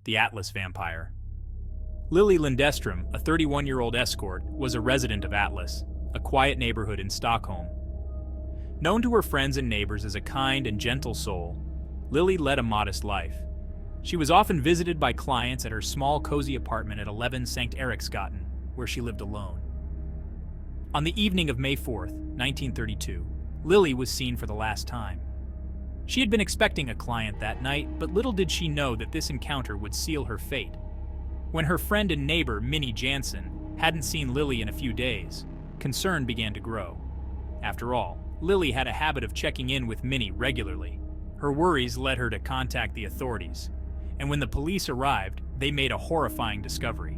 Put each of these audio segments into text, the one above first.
The Atlas Vampire. Lily Lindestrom, a 31-year-old escort, was a resident of Atlas, a quiet neighborhood in Stockholm. Known to her friends and neighbors as a kind and gentle soul, Lily led a modest life. She was often visited by clients at her small, cozy apartment at 11 St. Eriksgatan, where she lived alone. On the evening of May 4th, 1932, Lily was seen for the last time. She had been expecting a client that night, but little did she know that this encounter would seal her fate. When her friend and neighbor, Minnie Jansen, hadn't seen Lily in a few days, concern began to grow. After all, Lily had a habit of checking in with Minnie regularly. Her worries led her to contact the authorities, and when the police arrived, they made a horrifying discovery.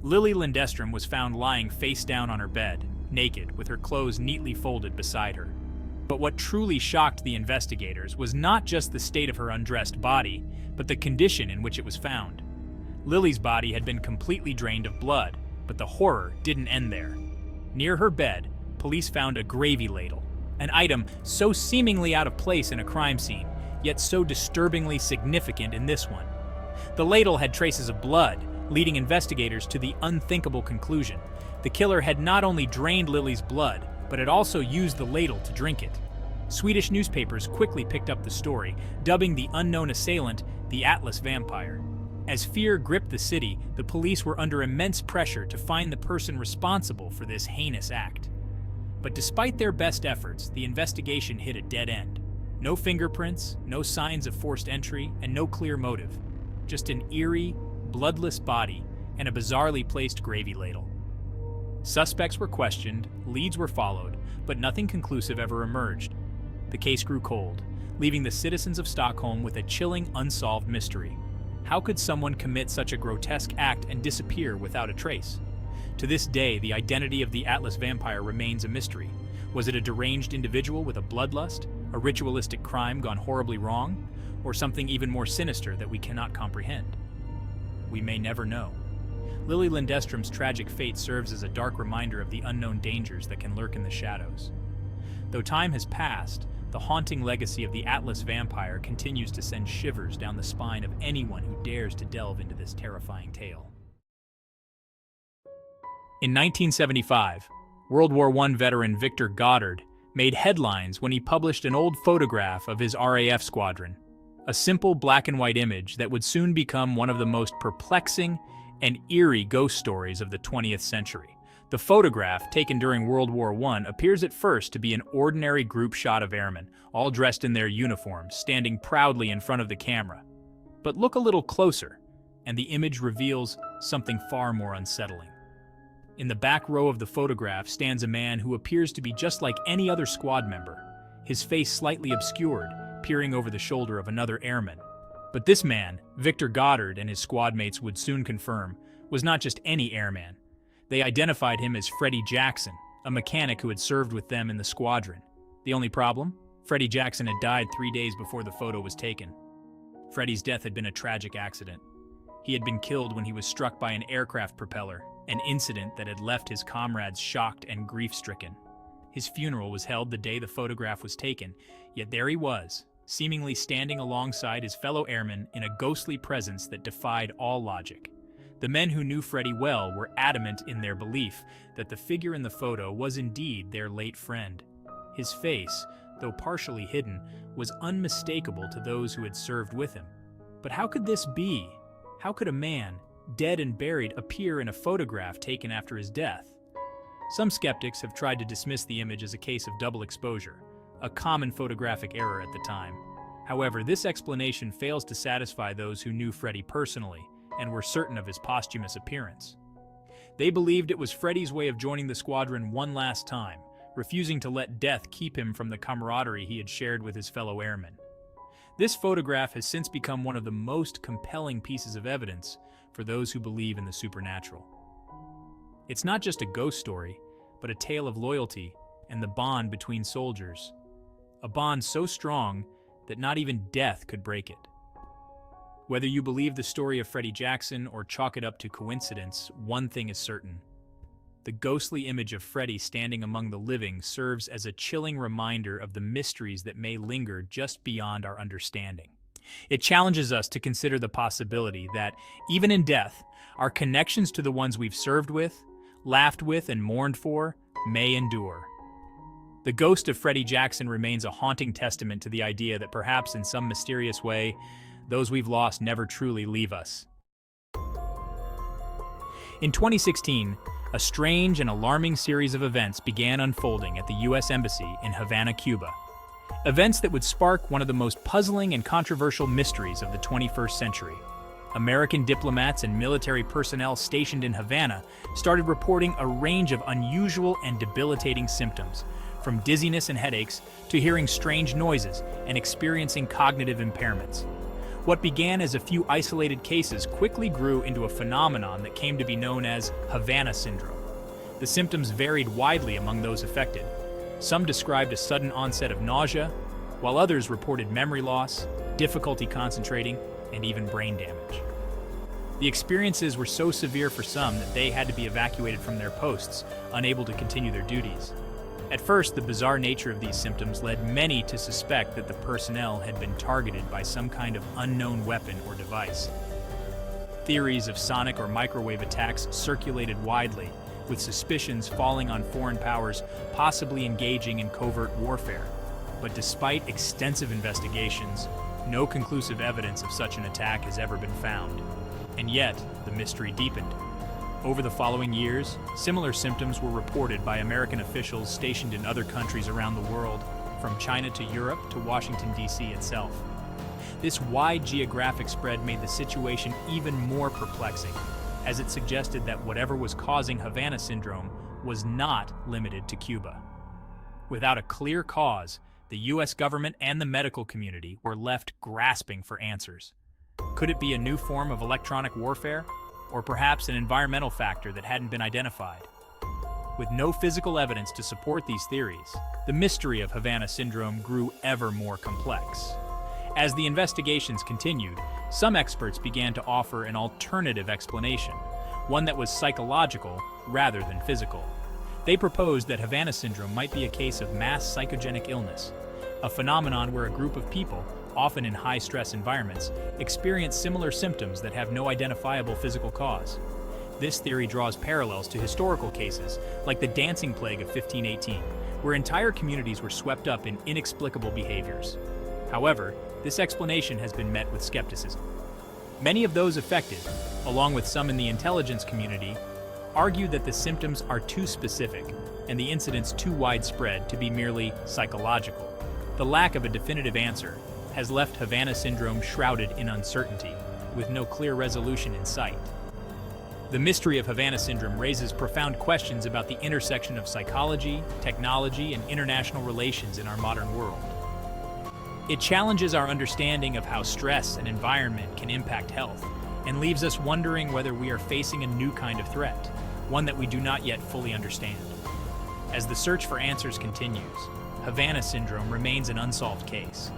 Lily Lindestrom was found lying face down on her bed, naked, with her clothes neatly folded beside her. But what truly shocked the investigators was not just the state of her undressed body, but the condition in which it was found. Lily's body had been completely drained of blood, but the horror didn't end there. Near her bed, police found a gravy ladle, an item so seemingly out of place in a crime scene, yet so disturbingly significant in this one. The ladle had traces of blood, leading investigators to the unthinkable conclusion. The killer had not only drained Lily's blood, but had also used the ladle to drink it. Swedish newspapers quickly picked up the story, dubbing the unknown assailant the Atlas Vampire. As fear gripped the city, the police were under immense pressure to find the person responsible for this heinous act. But despite their best efforts, the investigation hit a dead end. No fingerprints, no signs of forced entry, and no clear motive. Just an eerie, bloodless body and a bizarrely placed gravy ladle. Suspects were questioned, leads were followed, but nothing conclusive ever emerged. The case grew cold, leaving the citizens of Stockholm with a chilling, unsolved mystery. How could someone commit such a grotesque act and disappear without a trace? To this day, the identity of the Atlas Vampire remains a mystery. Was it a deranged individual with a bloodlust, a ritualistic crime gone horribly wrong, or something even more sinister that we cannot comprehend? We may never know. Lily Lindestrom's tragic fate serves as a dark reminder of the unknown dangers that can lurk in the shadows. Though time has passed, the haunting legacy of the Atlas Vampire continues to send shivers down the spine of anyone who dares to delve into this terrifying tale. In 1975, World War I veteran Victor Goddard made headlines when he published an old photograph of his RAF squadron, a simple black and white image that would soon become one of the most perplexing and eerie ghost stories of the 20th century. The photograph, taken during World War I, appears at first to be an ordinary group shot of airmen, all dressed in their uniforms, standing proudly in front of the camera. But look a little closer, and the image reveals something far more unsettling. In the back row of the photograph stands a man who appears to be just like any other squad member, his face slightly obscured, peering over the shoulder of another airman. But this man, Victor Goddard and his squad mates would soon confirm, was not just any airman. They identified him as Freddie Jackson, a mechanic who had served with them in the squadron. The only problem? Freddie Jackson had died 3 days before the photo was taken. Freddie's death had been a tragic accident. He had been killed when he was struck by an aircraft propeller, an incident that had left his comrades shocked and grief-stricken. His funeral was held the day the photograph was taken, yet there he was, seemingly standing alongside his fellow airmen in a ghostly presence that defied all logic. The men who knew Freddie well were adamant in their belief that the figure in the photo was indeed their late friend. His face, though partially hidden, was unmistakable to those who had served with him. But how could this be? How could a man, dead and buried, appear in a photograph taken after his death? Some skeptics have tried to dismiss the image as a case of double exposure, a common photographic error at the time. However, this explanation fails to satisfy those who knew Freddie personally and were certain of his posthumous appearance. They believed it was Freddie's way of joining the squadron one last time, refusing to let death keep him from the camaraderie he had shared with his fellow airmen. This photograph has since become one of the most compelling pieces of evidence for those who believe in the supernatural. It's not just a ghost story, but a tale of loyalty and the bond between soldiers. A bond so strong that not even death could break it. Whether you believe the story of Freddie Jackson or chalk it up to coincidence, one thing is certain. The ghostly image of Freddie standing among the living serves as a chilling reminder of the mysteries that may linger just beyond our understanding. It challenges us to consider the possibility that, even in death, our connections to the ones we've served with, laughed with, and mourned for may endure. The ghost of Freddie Jackson remains a haunting testament to the idea that perhaps in some mysterious way, those we've lost never truly leave us. In 2016, a strange and alarming series of events began unfolding at the U.S. Embassy in Havana, Cuba. Events that would spark one of the most puzzling and controversial mysteries of the 21st century. American diplomats and military personnel stationed in Havana started reporting a range of unusual and debilitating symptoms, from dizziness and headaches to hearing strange noises and experiencing cognitive impairments. What began as a few isolated cases quickly grew into a phenomenon that came to be known as Havana syndrome. The symptoms varied widely among those affected. Some described a sudden onset of nausea, while others reported memory loss, difficulty concentrating, and even brain damage. The experiences were so severe for some that they had to be evacuated from their posts, unable to continue their duties. At first, the bizarre nature of these symptoms led many to suspect that the personnel had been targeted by some kind of unknown weapon or device. Theories of sonic or microwave attacks circulated widely, with suspicions falling on foreign powers possibly engaging in covert warfare. But despite extensive investigations, no conclusive evidence of such an attack has ever been found. And yet, the mystery deepened. Over the following years, similar symptoms were reported by American officials stationed in other countries around the world, from China to Europe to Washington, D.C. itself. This wide geographic spread made the situation even more perplexing, as it suggested that whatever was causing Havana syndrome was not limited to Cuba. Without a clear cause, the U.S. government and the medical community were left grasping for answers. Could it be a new form of electronic warfare? Or perhaps an environmental factor that hadn't been identified? With no physical evidence to support these theories, the mystery of Havana syndrome grew ever more complex. As the investigations continued, some experts began to offer an alternative explanation, one that was psychological rather than physical. They proposed that Havana syndrome might be a case of mass psychogenic illness, a phenomenon where a group of people, often in high-stress environments, experience similar symptoms that have no identifiable physical cause. This theory draws parallels to historical cases, like the Dancing Plague of 1518, where entire communities were swept up in inexplicable behaviors. However, this explanation has been met with skepticism. Many of those affected, along with some in the intelligence community, argue that the symptoms are too specific and the incidents too widespread to be merely psychological. The lack of a definitive answer has left Havana syndrome shrouded in uncertainty, with no clear resolution in sight. The mystery of Havana syndrome raises profound questions about the intersection of psychology, technology, and international relations in our modern world. It challenges our understanding of how stress and environment can impact health, and leaves us wondering whether we are facing a new kind of threat, one that we do not yet fully understand. As the search for answers continues, Havana syndrome remains an unsolved case.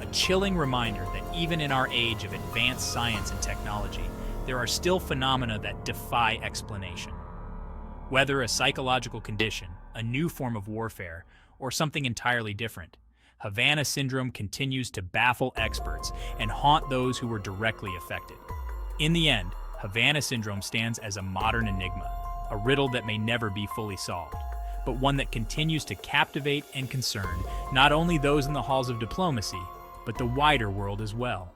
A chilling reminder that even in our age of advanced science and technology, there are still phenomena that defy explanation. Whether a psychological condition, a new form of warfare, or something entirely different, Havana syndrome continues to baffle experts and haunt those who were directly affected. In the end, Havana syndrome stands as a modern enigma, a riddle that may never be fully solved, but one that continues to captivate and concern not only those in the halls of diplomacy, but the wider world as well.